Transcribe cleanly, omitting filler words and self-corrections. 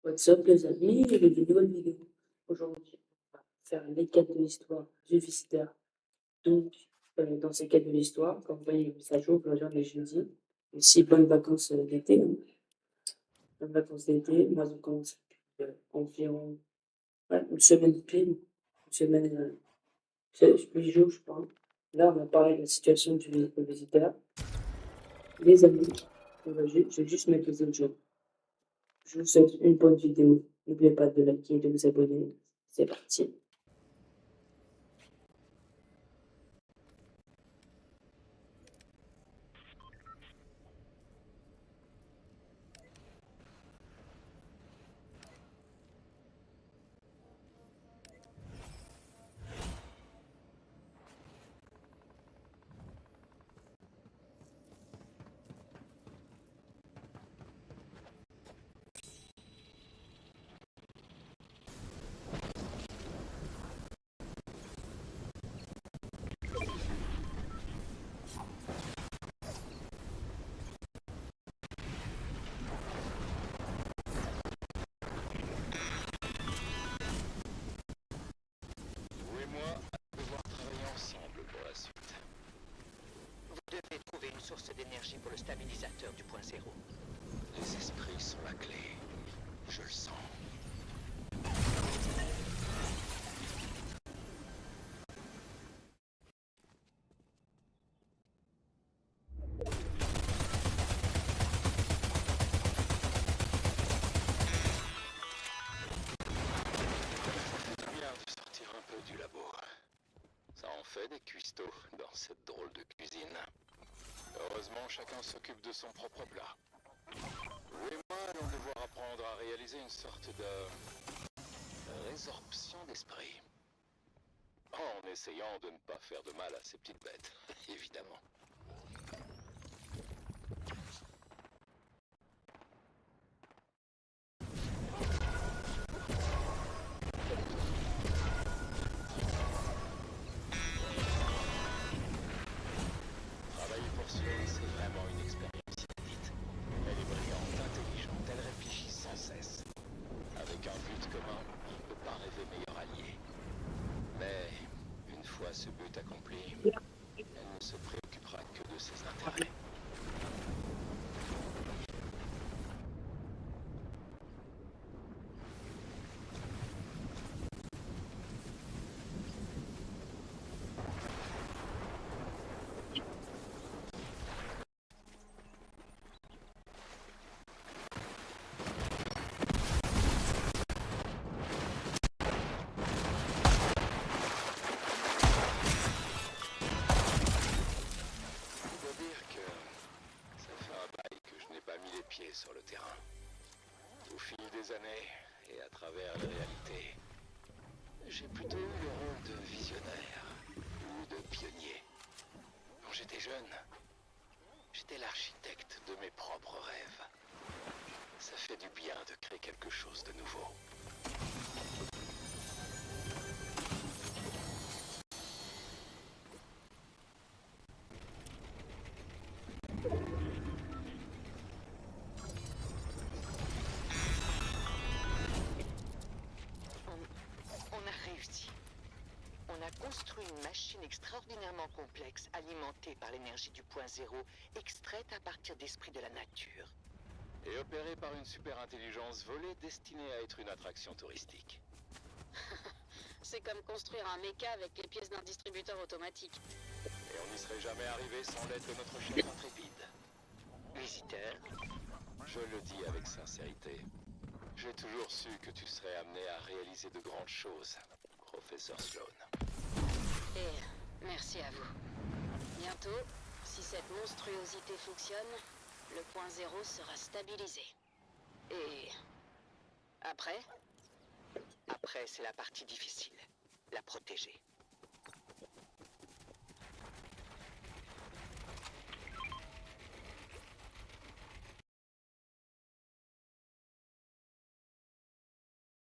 What's up les amis, il y a une nouvelle vidéo. Aujourd'hui, on va faire les quêtes de l'histoire du visiteur. Donc, dans ces quêtes de l'histoire, comme vous voyez, ça joue aujourd'hui on est jeudi. Aussi, bonnes vacances d'été. Hein. Bonnes vacances d'été. Moi, je commence environ une semaine pile. Une semaine, 8 jours, je crois. Là, on va parler de la situation du visiteur. Les amis, je vais juste mettre les autres jours. Je vous souhaite une bonne vidéo. N'oubliez pas de liker et de vous abonner. C'est parti. Une source d'énergie pour le stabilisateur du point zéro. Les esprits sont la clé. Je le sens. C'est bien de sortir un peu du labo. Ça en fait des cuistots dans cette drôle de cuisine. Heureusement, chacun s'occupe de son propre plat. Vous et moi allons devoir apprendre à réaliser une sorte de résorption d'esprit. En essayant de ne pas faire de mal à ces petites bêtes, évidemment. Travailler pour Sloan, c'est vraiment une expérience inédite. Elle est brillante, intelligente, elle réfléchit sans cesse. Avec un but commun, on ne peut pas rêver meilleur allié. Mais, une fois ce but accompli, elle ne se préoccupera que de ses intérêts. Sur le terrain. Au fil des années et à travers les réalités, j'ai plutôt eu le rôle de visionnaire ou de pionnier. Quand j'étais jeune, j'étais l'architecte de mes propres rêves. Ça fait du bien de créer quelque chose de nouveau. On a construit une machine extraordinairement complexe, alimentée par l'énergie du point zéro, extraite à partir d'esprits de la nature. Et opérée par une super intelligence volée destinée à être une attraction touristique. C'est comme construire un méca avec les pièces d'un distributeur automatique. Et on n'y serait jamais arrivé sans l'aide de notre chef intrépide. Visiteur, je le dis avec sincérité. J'ai toujours su que tu serais amené à réaliser de grandes choses, professeur Sloan. Et merci à vous. Bientôt, si cette monstruosité fonctionne, le point zéro sera stabilisé. Et après? Après, c'est la partie difficile. La protéger.